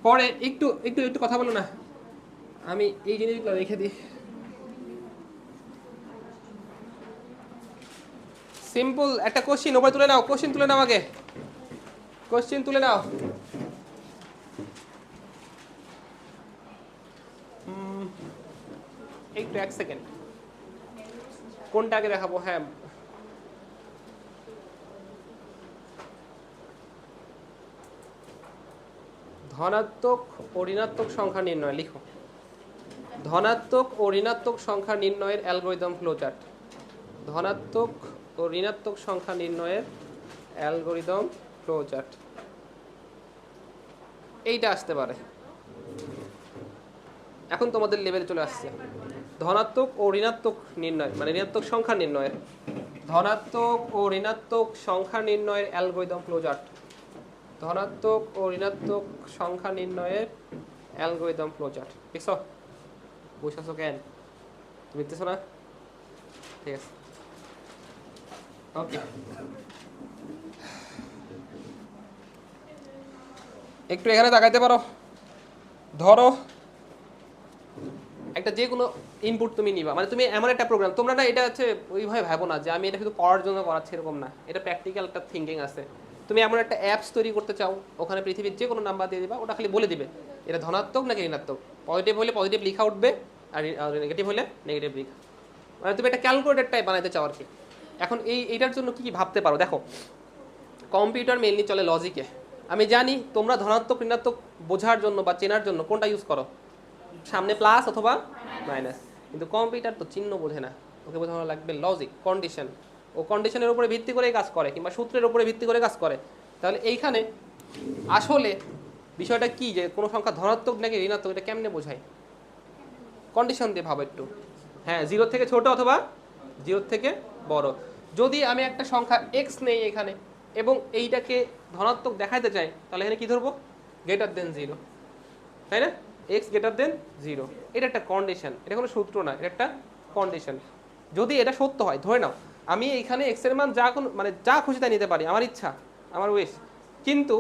পরে একটু একটু একটু কথা বলো না, আমি এই জিনিসগুলো রেখে দিই। সিম্পল একটা কোশ্চিন উপরে তুলে নাও, কোশ্চিন তুলে নাও, আগে কোশ্চিন তুলে নাও। একটু 1 সেকেন্ড, কোনটা আগে দেখাবো? হ্যাঁ, ধনাত্মক ও ঋণাত্মক সংখ্যা নির্ণয় লিখো। ধনাত্মক ও ঋণাত্মক সংখ্যা নির্ণয়ের অ্যালগরিদম ফ্লোচার্ট। ধনাত্মক ও ঋণাত্মক সংখ্যা নির্ণয়ের অ্যালগরিদম ফ্লোচার্ট, এইটা আসতে পারে। এখন তোমাদের লেভেলে চলে আসছে ধনাত্মক ও ঋণাত্মক নির্ণয়, মানে ঋণাত্মক সংখ্যা নির্ণয়ের, ধনাত্মক ও ঋণাত্মক সংখ্যা নির্ণয়ের অ্যালগরিদম ফ্লোচার্ট। ধনাত্মক ও ঋণাত্মক সংখ্যা নির্ণয়ের অ্যালগরিদম ফ্লোচার্ট। দেখছো? বুঝছো কেন? তুমি দেখতেছো না? ঠিক আছে, ওকে। একটু এখানে তাকাইতে পারো। ধরো একটা যে কোনো ইনপুট তুমি নিবা, মানে তুমি এমন একটা প্রোগ্রাম, তোমরা না এটা হচ্ছে ওইভাবে ভাবো না যে আমি এটা শুধু পড়ার জন্য করাচ্ছি, এরকম না, এটা প্র্যাকটিক্যাল একটা থিঙ্কিং আছে। তুমি এমন একটা অ্যাপস তৈরি করতে চাও, ওখানে পৃথিবীর যে কোনো নাম্বার দিয়ে দিবা, ওটা খালি বলে দিবে এটা ধনাত্মক নাকি ঋণাত্মক, পজিটিভ হলে পজিটিভ লেখা উঠবে, আর নেগেটিভ হলে নেগেটিভ লেখা, মানে তুমি একটা ক্যালকুলেটর টাইপ বানাইতে চাও আর কি। এখন এইটার জন্য কি কি ভাবতে পারো? দেখো, কম্পিউটার মেইনলি চলে লজিকে। আমি জানি তোমরা ধনাত্মক ঋণাত্মক বোঝার জন্য বা চেনার জন্য কোনটা ইউজ করো, সামনে প্লাস অথবা মাইনাস, কিন্তু কম্পিউটার তো চিহ্ন বোঝে না, ওকে বোঝানো লাগবে লজিক, কন্ডিশন। ও কন্ডিশনের উপরে ভিত্তি করে কাজ করে, কিংবা সূত্রের উপরে ভিত্তি করে কাজ করে। তাহলে এইখানে আসলে বিষয়টা কি, যে কোনো সংখ্যা ধনাত্মক নাকি ঋণাত্মক এটা কেমনে বোঝায়? কন্ডিশন দিয়ে ভাবো একটু। হ্যাঁ, 0 থেকে ছোট অথবা 0 থেকে বড়। যদি আমি একটা সংখ্যা x নেই এখানে, এবং এইটাকে ধনাত্মক দেখাইতে চাই, তাহলে এখানে কি ধরবো? গ্রেটার দেন 0, তাই না? x গ্রেটার দেন 0, এটা একটা কন্ডিশন, এটা কোনো সূত্র না, এটা একটা কন্ডিশন। যদি এটা সত্য হয়, ধরে নাও আমি এইখানে x এর মান যা কোনো, মানে যা খুশি তাই নিতে পারি, আমার ইচ্ছা, আমার উইশ, কিন্তু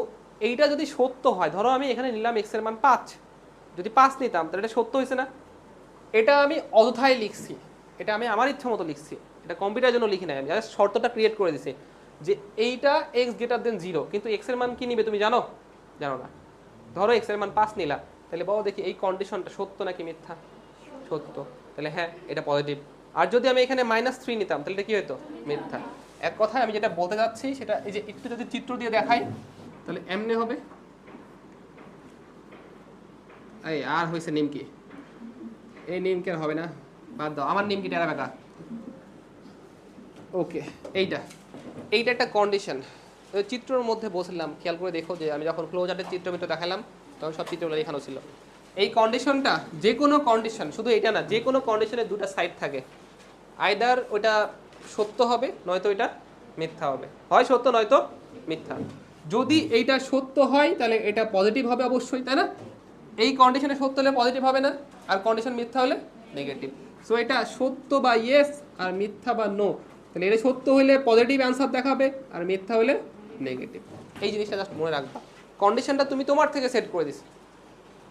এইটা যদি সত্য হয়, ধরো আমি এখানে নিলাম x এর মান 5, যদি 5 নিতাম তাহলে এটা সত্য হয়েছে না? এটা আমি অযথায় লিখছি, এটা আমি আমার ইচ্ছা মতো লিখছি, এটা কম্পিউটারের জন্য লিখি নাই, আমি জাস্ট শর্তটা ক্রিয়েট করে দিছি যে এইটা x গ্রেটার দেন 0, কিন্তু x এর মান কি নিবে তুমি জানো? জানো না। ধরো x এর মান 5 নিলা, তাহলে বলো দেখি এই কন্ডিশনটা সত্য নাকি মিথ্যা? সত্য, তাহলে হ্যাঁ এটা পজিটিভ। আর যদি আমি এখানে -3 নিতাম তাহলে এটা কি হতো? মিথ্যা। এক কথায় আমি যেটা বলতে যাচ্ছি সেটা এই যে একটু যদি চিত্র দিয়ে দেখাই তাহলে এমনি হবে। এই আর হয়েছে নিমকি, এই নিমকি আর হবে না, বাদ দাও, আমার নিমকি টেরা বেকা। ওকে, এইটা এইটা একটা কন্ডিশন, চিত্রের মধ্যে বসলাম, খেয়াল করে দেখো যে আমি যখন ফ্লোচার্টের চিত্র দেখালাম তখন সব চিত্রগুলো দেখানো ছিল। এই কন্ডিশনটা, যে কোনো কন্ডিশন, শুধু এটা না, যে কোনো কন্ডিশনের দুটো সাইড থাকে, আইদার ওটা সত্য হবে নয়তো এটা মিথ্যা হবে, হয় সত্য নয়তো মিথ্যা। যদি এইটা সত্য হয় তাহলে এটা পজিটিভ হবে অবশ্যই, তাই না? এই কন্ডিশনে সত্য হলে পজিটিভ হবে না, আর কন্ডিশন মিথ্যা হলে নেগেটিভ। সো এটা সত্য বা ইয়েস, আর মিথ্যা বা নো। তাহলে এটা সত্য হলে পজিটিভ অ্যান্সার দেখাবে, আর মিথ্যা হলে নেগেটিভ। এই জিনিসটা জাস্ট মনে রাখবা, কন্ডিশনটা তুমি তোমার থেকে সেট করে দিস।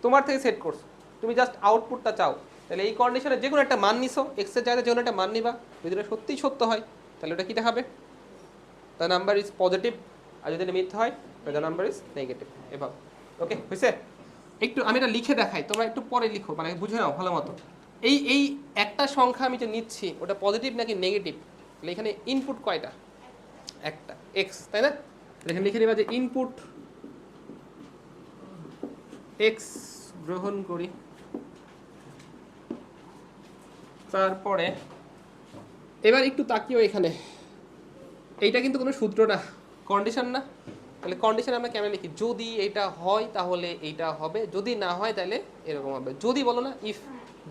তোমার থেকে সেট করছো, তুমি জাস্ট আউটপুটটা চাও, তাহলে এই কন্ডিশনে যে কোনো একটা মান নিছো, এক্স এর জায়গায় যে কোনো একটা মান নিবা, যদি এটা সত্যিই সত্য হয় তাহলে ওটা কী দেখাবে, দ্য নাম্বার ইজ পজিটিভ, আর যদি এটা মিথ্যা হয় দ্য নাম্বার ইজ নেগেটিভ, এভাবে। ওকে, হয়েছে? একটু আমি এটা লিখে দেখাই, তোমরা একটু পরে লিখো, মানে বুঝে নাও ভালো মতো। এই একটা সংখ্যা আমি যে নিচ্ছি ওটা পজিটিভ নাকি নেগেটিভ, তাহলে এখানে ইনপুট কয়টা, একটা এক্স, তাই না? এখানে লিখে নিবা যে ইনপুট এক্স গ্রহণ করি, তারপরে এবার একটু তাকিও এখানে, এইটা কিন্তু কোনো সূত্র না, কন্ডিশন না, তাহলে কন্ডিশন আমরা কেমন লিখি, যদি এটা হয় তাহলে এইটা হবে, যদি না হয় তাহলে এরকম হবে, যদি বলো না ইফ,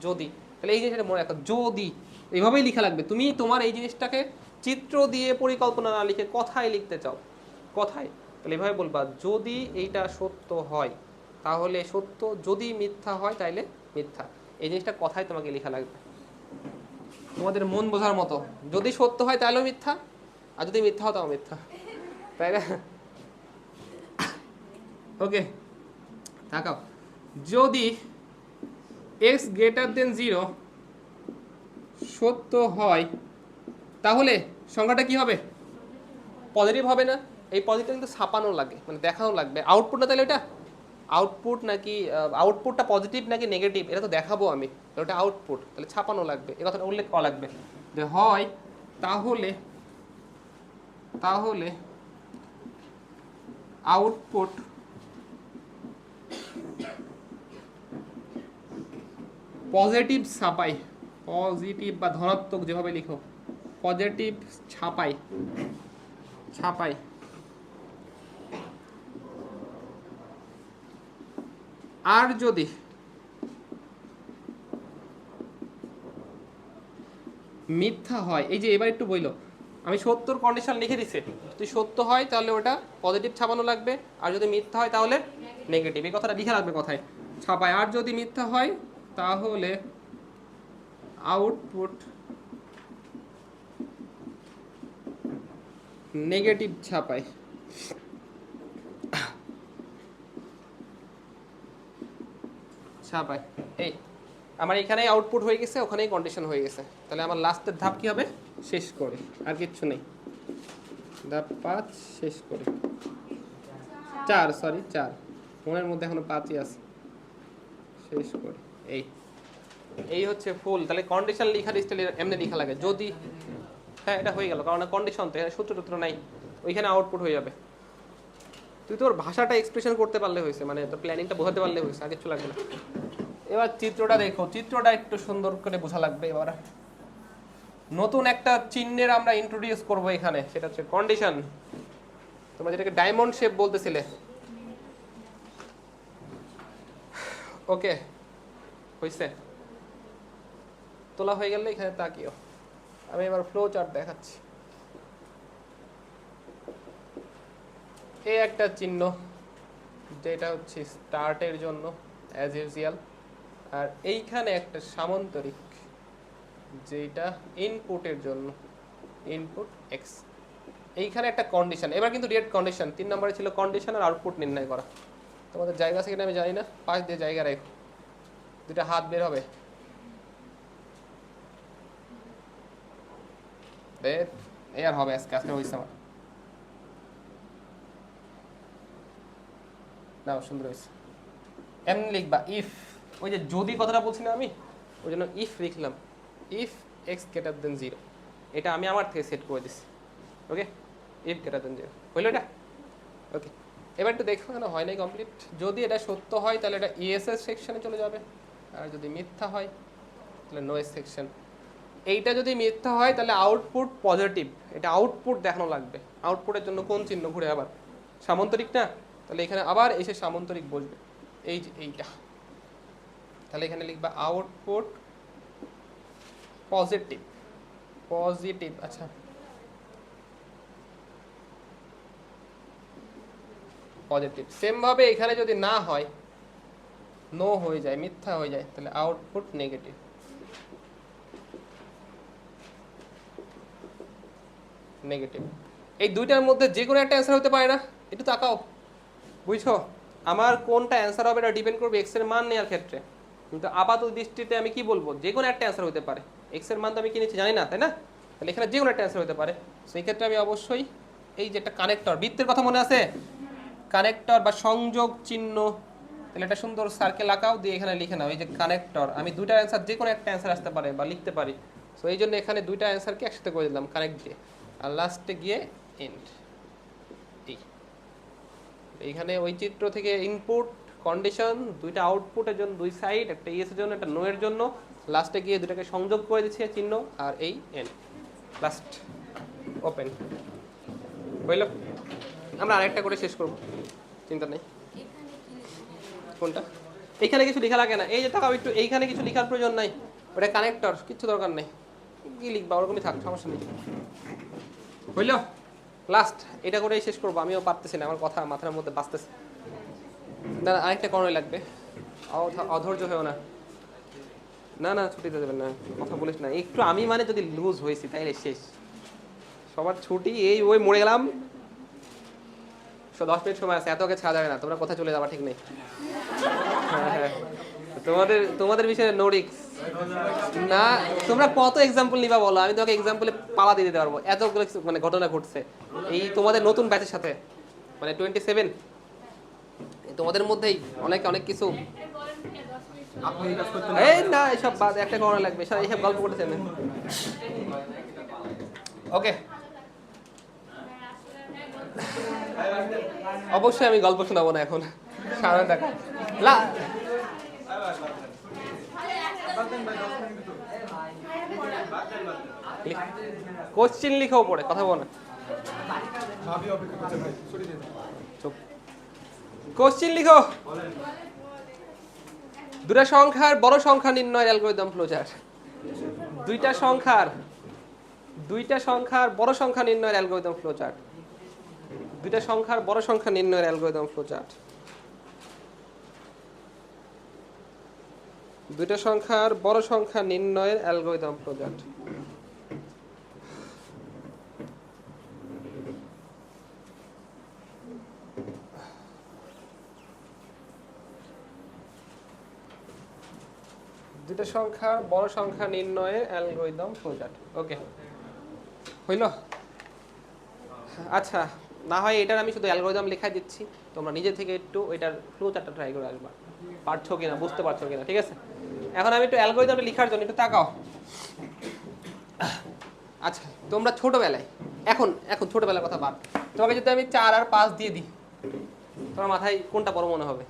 যদি, তাহলে এই জিনিসটা মনে রাখো, যদি এইভাবেই লেখা লাগবে। তুমি তোমার এই জিনিসটাকে চিত্র দিয়ে পরিকল্পনা না লিখে কথায় লিখতে চাও, কথায়, তাহলে এভাবে বলবা যদি এইটা সত্য হয় তাহলে সত্য, যদি মিথ্যা হয় তাহলে মিথ্যা, এই জিনিসটা কথায় তোমাকে লেখা লাগবে, তোমাদের মন বোঝার মতো, যদি সত্য হয় তাহলেও মিথ্যা, আর যদি মিথ্যা হয় তাও মিথ্যা, তাই না? ওকে, তাকাও, যদি এক্স গ্রেটার দেন 0 সত্য হয় তাহলে সংখ্যাটা কি হবে, পজিটিভ হবে না? এই পজিটিভ কিন্তু ছাপানো লাগে, মানে দেখানো লাগবে, আউটপুট না, তাহলে এটা আউটপুট নাকি, আউটপুটটা পজিটিভ নাকি নেগেটিভ এটা তো দেখাবো আমি, ওটা আউটপুট, তাহলে ছাপানো লাগবে, এই কথাটা উল্লেখ করা লাগবে যে হয় তাহলে, তাহলে আউটপুট পজিটিভ ছাপাই, পজিটিভ বা ধনাত্মক যেভাবে লিখো, পজিটিভ ছাপাই, ছাপাই, আর যদি মিথ্যা হয়, এই যে এবার একটু বইলো, আমি সত্যর কন্ডিশন লিখে দিছি, যদি সত্য হয় তাহলে ওটা পজিটিভ ছাপানো লাগবে, আর যদি মিথ্যা হয় তাহলে নেগেটিভ, এই কথাটা লিখে রাখবে কথায়, ছাপায়, আর যদি মিথ্যা হয় তাহলে আউটপুট নেগেটিভ ছাপাই, ছাপাই। এই আমার এখানেই আউটপুট হয়ে গেছে, ওখানেই কন্ডিশন হয়ে গেছে, তাহলে আমার লাস্টের ধাপ কি হবে, শেষ করে, আর কিচ্ছু নেই, ধাপ 5 শেষ করে, 4, সরি 4, মনের মধ্যে এখনো 5ই আছে, শেষ করে, এই এই হচ্ছে ফুল। তাহলে কন্ডিশন লেখার স্টাইল এমনি লেখা লাগে, যদি, হ্যাঁ এটা হয়ে গেল, কারণ কন্ডিশন তো এখানে সূত্র টুত্র নাই, ওইখানে আউটপুট হয়ে যাবে, তুই তোর ভাষাটা এক্সপ্রেশন করতে পারলে হয়েছে, মানে তোর প্ল্যানিংটা বোঝাতে পারলে হয়েছে, আর কিছু লাগবে না। এবার চিত্রটা দেখো, চিত্রটা একটু সুন্দর করে বোঝা লাগবে। এবার নতুন একটা চিহ্নের আমরা ইন্ট্রোডিউস করব এখানে, সেটা হচ্ছে কন্ডিশন, তোমরা যেটাকে ডায়মন্ড শেপ বলতেছিলে। ওকে, হয়েছে, তোলা হয়ে গেলে এখানে তাকিও, আমি এবার ফ্লো চার্ট দেখাচ্ছি। এই একটা চিহ্ন যেটা হচ্ছে স্টার্টের জন্য অ্যাজ ইউজুয়াল, আর এইখানে একটা সামান্তরিক যেটা ইনপুটের জন্য, ইনপুট এক্স, এইখানে একটা কন্ডিশন, এবার কিন্তু ডিরেক্ট কন্ডিশন, 3 নম্বরে ছিল কন্ডিশন আর আউটপুট নির্ণয় করা। তোমাদের জায়গা আছে কিনা আমি জানি না, পাশ দিয়ে জায়গা রেখো, দুটা হাত বের হবে, এই আর হবে আজকে, আজকে হয়েছে আমার, না সুন্দর হয়েছে। এমনি লিখবা ইফ, ওই যে যদি কথাটা বলছি না আমি, ওই জন্য ইফ লিখলাম, ইফ এক্স গ্রেটার দেন 0, এটা আমি আমার থেকে সেট করে দিচ্ছি। ওকে, ইফ গ্রেটার দেন 0 হইলো এটা। ওকে, এবার একটু দেখো কেন হয় নাই কমপ্লিট। যদি এটা সত্য হয় তাহলে এটা ইএসএস সেকশনে চলে যাবে, আর যদি মিথ্যা হয় তাহলে নোএস সেকশন। এইটা যদি মিথ্যা হয় তাহলে আউটপুট পজিটিভ, এটা আউটপুট দেখানো লাগবে। আউটপুটের জন্য কোন চিহ্ন ঘুরে, আবার সামান্তরিক না, তাহলে এখানে আবার এসে সামান্তরিক বসবে, এই যে এইটা, তাহলে এখানে লিখবা আউটপুট পজিটিভ, পজিটিভ, আচ্ছা পজিটিভ। সেম ভাবে এখানে যদি না হয়, নো হয়ে যায়, মিথ্যা হয়ে যায়, তাহলে আউটপুট নেগেটিভ, নেগেটিভ। এই দুইটার মধ্যে যে কোনো একটা অ্যান্সার হতে পারে না, একটু তাকাও, বুঝছো? আমার কোনটা অ্যান্সার হবে এটা ডিপেন্ড করবে এক্স এর মান নেওয়ার ক্ষেত্রে। কিন্তু আপাতত দৃষ্টিতে আমি কি বলবো, যে কোনো একটা অ্যান্সার হতে পারে। এক্স এর মান তো আমি কি নিচ্ছি জানি না, তাই না? তাহলে এখানে যে কোনো একটা অ্যান্সার হতে পারে। সেই ক্ষেত্রে আমি অবশ্যই এই যে একটা কানেক্টর, বৃত্তের কথা মনে আছে, কানেক্টর বা সংযোগ চিহ্ন, তাহলে একটা সুন্দর সার্কেল আঁকাও দিয়ে এখানে লিখে নাও এই যে কানেক্টর। আমি দুইটা অ্যান্সার, যে কোনো একটা অ্যান্সার আসতে পারে বা লিখতে পারি। সো এই জন্য এখানে দুইটা অ্যান্সারকে একসাথে করে দিলাম কানেক্ট দিয়ে, আর লাস্টে গিয়ে এন্ড। এইখানে ওই চিত্র থেকে ইনপুট কন্ডিশন, দুইটা আউটপুটের জন্য দুই সাইড, একটা ইয়েস এর জন্য একটা নো এর জন্য, লাস্টে গিয়ে দুটাকে সংযোগ করে দিচ্ছে চিহ্ন, আর এই এন্ড, লাস্ট ওপেন হইল। আমরা আরেকটা করে শেষ করব, চিন্তা নেই। কোনটা? এইখানে কিছু লেখা লাগে না, এই যে তাকাও একটু, এইখানে কিছু লেখার প্রয়োজন নাই, ওটা কানেক্টর, কিছু দরকার নেই। কি লিখবা ওরকমই থাক, সমস্যা নেই। হইল লাস্ট, এটা করেই শেষ করবো। আমিও পারতেছি না, আমার কথা মাথার মধ্যে বাঁচতেছে না। আরেকটা করাই লাগবে, অধৈর্য হয়েও না। না না ছুটিতে দেবেন না, কথা বলিস না একটু। আমি মানে যদি লুজ হয়েছি তাইলে শেষ, সবার ছুটি, এই ওই মরে গেলাম। 10 মিনিট সময় আছে, এত আগে ছাড়া যাবে না, তোমরা কোথায় চলে যাবা ঠিক নেই। হ্যাঁ হ্যাঁ, তোমাদের বিষয়ে নো রিস্ক না। তোমরা কত এক্সাম্পল নিবা বলো, আমি তোমাকে এক্সাম্পলে পালা দিয়ে দিতে পারবো। এতগুলো মানে ঘটনা ঘটছে এই তোমাদের নতুন ব্যাচের সাথে, মানে 27, তোমাদের মধ্যেই অনেক কিছু। এই না এসব বাদ, একটা করা লাগবে, এইসব গল্প করতেছেন। ওকে, অবশ্যই আমি গল্প শোনাবো না এখন, সামনে দেখা কোশ্চিন লিখেও পড়ে কথা বল না। কোশ্চিন লিখো। দুটা সংখ্যার বড় সংখ্যা নির্ণয়ের অ্যালগরিদম ফ্লোচার্ট। দুইটা সংখ্যার বড় সংখ্যা নির্ণয়ের অ্যালগরিদম ফ্লোচার্ট। দুইটা সংখ্যার বড় সংখ্যা নির্ণয়ের অ্যালগরিদম ফ্লোচার্ট। দুইটা সংখ্যার বড় সংখ্যা নির্ণয়ের অ্যালগরিদম ফ্লোচার্ট। দুইটা সংখ্যার বড় সংখ্যা নির্ণয়ের অ্যালগরিদম ফ্লোচার্ট। ওকে হইল? আচ্ছা, না হয় এটার আমি শুধু অ্যালগরিদম লেখাই দিচ্ছি, তোমরা নিজে থেকে একটু এটার ফ্লোচার্টটা ট্রাই করে আসবা, পারছো কিনা, বুঝতে পারছো কিনা। ঠিক আছে, এখন আমি একটু অ্যালগরিদমটা লেখার জন্য একটু তাকাও। আচ্ছা, তোমরা ছোটবেলায়, এখন ছোটবেলার কথা বাদ, তোমাকে যদি আমি 4 আর 5 দিয়ে দিই, তোমার মাথায় কোনটা বড় মনে হবে?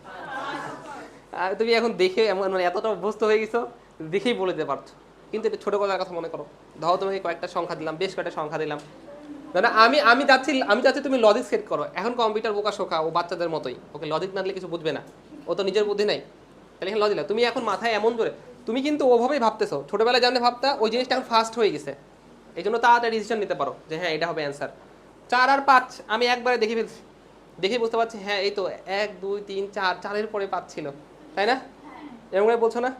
আর তুমি এখন দেখে এমন মানে এতটা অভ্যস্ত হয়ে গেছো, দেখেই বলে দিতে পারছো। কিন্তু এটা ছোটবেলার কথা মনে করো, ধরো তোমাকে কয়েকটা সংখ্যা দিলাম, বেশ কয়েকটা সংখ্যা দিলাম, না আমি চাচ্ছি তুমি লজিক সেট করো। এখন কম্পিউটার বোকা শোকা, ও বাচ্চাদের মতোই, ওকে লজিক না দিলে কিছু বুঝবে না, ও তো নিজের বুদ্ধি নাই। তাহলে এখানে লজিক না, তুমি এখন মাথায় এমন জোরে, তুমি কিন্তু ওভাবেই ভাবতেছো, ছোটবেলায় জানলে ভাবতা, ওই জিনিসটা এখন ফাস্ট হয়ে গেছে। এই জন্য তাড়াতাড়ি ডিসিশন নিতে পারো যে হ্যাঁ এটা হবে অ্যান্সার। 4 আর 5 আমি একবারে দেখে ফেলছি, দেখে বুঝতে পারছি হ্যাঁ এই তো 1 2 3 4, 4-এর পরে 5 ছিল, তাই না? এরকম করে বলছো না?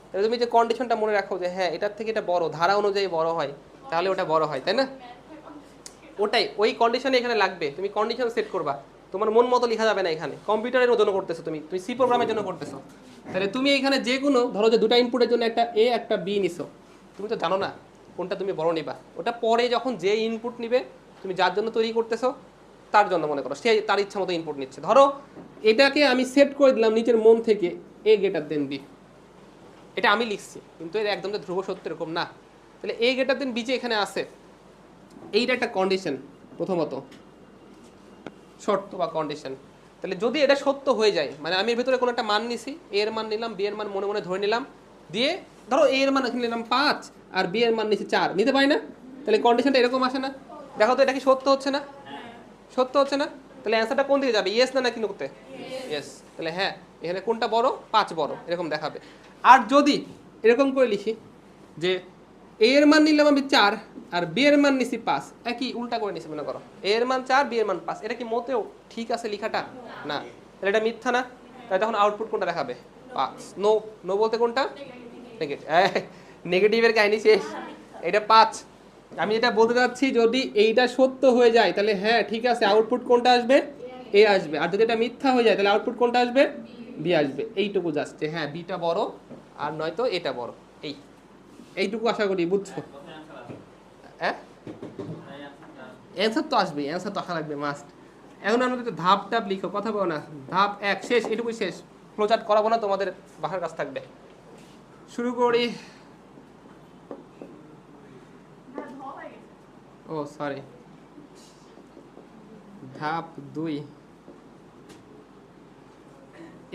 তাহলে তুমি যে কন্ডিশনটা মনে রাখো যে হ্যাঁ এটার থেকে এটা বড়, ধারা অনুযায়ী বড় হয়, তাহলে ওটা বড় হয়, তাই না? ওটাই, ওই কন্ডিশনে এখানে লাগবে। তুমি কন্ডিশন সেট করবা, তোমার মন মতো লেখা যাবে না। এখানে কম্পিউটারের জন্য করতেছো, তুমি সি প্রোগ্রামের জন্য করতেছো। তাহলে তুমি এখানে যে কোনো, ধরো যে দুটা ইনপুটের জন্য একটা এ একটা বি নিছো, তুমি তো জানো না কোনটা তুমি বড় নিবা। ওটা পরে যখন যে ইনপুট নিবে, তুমি যার জন্য তৈরি করতেছো তার জন্য মনে করো, সে তার ইচ্ছা মতো ইনপুট নিচ্ছে। ধরো এটাকে আমি সেট করে দিলাম নিচের মন থেকে এ গ্রেটার দেন বি, এটা আমি লিখছি, কিন্তু এটা একদম ধ্রুব সত্য এরকম না। তাহলে এ গ্রেটার দেন বি যে এখানে আছে, এইটা একটা কন্ডিশন, প্রথমত শর্ত বা কন্ডিশন। তাহলে যদি এটা সত্য হয়ে যায়, মানে আমি এর ভিতরে কোনো একটা মান নিছি, এ এর মান নিলাম, বি এর মান মনে মনে ধরে নিলাম, দিয়ে ধরো এ এর মান এখানে নিলাম 5 আর বি এর মান নিছি 4, নিতে পারি না? তাহলে কন্ডিশনটা এরকম আসে না? দেখো তো এটা কি সত্য হচ্ছে না? সত্য হচ্ছে না? তাহলে অ্যান্সারটা কোন দিকে যাবে, ইয়েস না নাকি নোতে? ইয়েস। তাহলে হ্যাঁ এখানে কোনটা বড়, 5 বড়, এরকম দেখাবে। আর যদি এরকম করে লিখি যে এ এর মান নিলাম আমি 4 আর বি এর মান নিছি 5, একই উল্টা করে নিছি মনে করো, এ এর মান 4 বি এর মান 5, এটা কি মোটেও ঠিক আছে লেখাটা? না। তাহলে এটা মিথ্যা না? তাহলে তখন আউটপুট কোনটা দেখাবে? 5। নো, নো বলতে কোনটা? নেগেটিভ। নেগেটিভের কাহিনী শেষ, এটা 5। আমি যেটা বলতে চাচ্ছি, যদি এইটা সত্য হয়ে যায় তাহলে হ্যাঁ ঠিক আছে, আউটপুট কোনটা আসবে? এ আসবে, আর যদি এটা মিথ্যা হয়ে যায় তাহলে আউটপুট কোনটা আসবে? বি আসবে। এইটুকু যাচ্ছে, হ্যাঁ বিটা বড় আর নয়তো এটা বড়। এইটুকু আশা করি বুঝছো। হ্যাঁ অ্যান্সার তো আসবেই, অ্যান্সার তো আসা লাগবে মাস্ট। এখন আমরা একটু ধাপ টাপ লিখো, কথা বলো না। ধাপ 1 শেষ, এটুকুই শেষ। ফ্লোচার্ট করাবো না, তোমাদের বাসার কাজ থাকবে। শুরু করি। ও সরি, ধাপ 2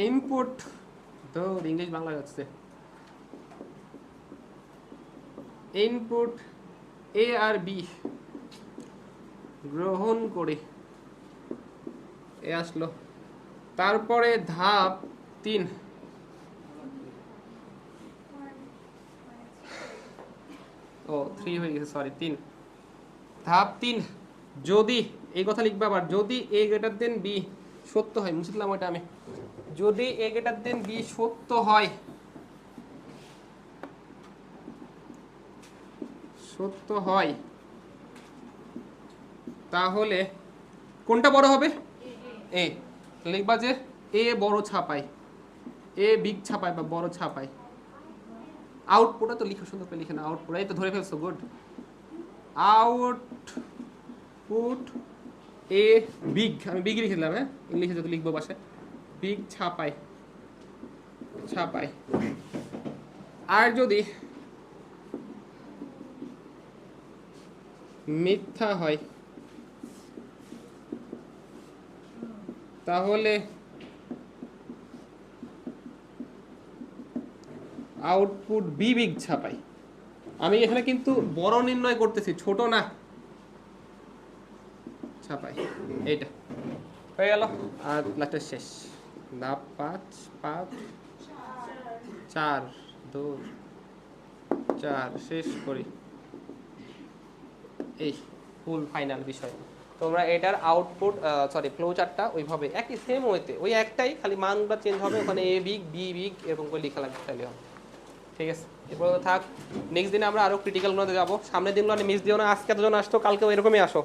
ইনপুট। তো ইংলিশ বাংলা যাচ্ছে। ইনপুট এ আর বি গ্রহণ করে এ আসলো। তারপরে ধাপ 3, ও 3 হয়ে গেছে, সরি 3। ধাপ 3, যদি এই কথা লিখবে আবার, যদি এ গ্রেটার দেন বি সত্য হয়, মুছিলাম ওইটা আমি। যদি এ গ্রেটার দেন বি সত্য হয়, সত্য হয়, তাহলে কোনটা বড় হবে? এ। লিখবা যে এ বড় ছাপায়, এ বিগ ছাপায় বা বড় ছাপায়। আউটপুটে তো লিখো, সুন্দর করে লিখে না আউটপুট, এই তো ধরে ফেলছো, গুড। আউটপুট এ বিগ, আমি বিগ লিখে দিলাম, হ্যাঁ ইংলিশে যত লিখবো বাসায়, বিগ ছাপায়, ছাপায়। আর যদি মিথ্যা হয় তাহলে আউটপুট বি বিগ ছাপায়। আমি এখানে কিন্তু বড় নির্ণয় করতেছি, ছোট না, ছাপায়। এইটা হয়ে গেল, আর লাস্টের শেষ ধাপ 5, 4, 2, 4 শেষ করি। এই ফুল ফাইনাল বিষয়। তোমরা এটার আউটপুট সরি ফ্লো চার্টটা ওইভাবে একই সেম ওয়েতে, ওই একটাই খালি মানগুলো চেঞ্জ হবে, ওখানে এ বিগ বি বিগ এরকম করে লেখা লাগবে, তাহলে হবে। ঠিক আছে, এরপর থাক। নেক্সট দিনে আমরা আরও ক্রিটিক্যালগুলোতে যাবো। সামনের দিনগুলো মিস দিও না, আজকে এতজন আসতো, কালকেও এরকমই আসো।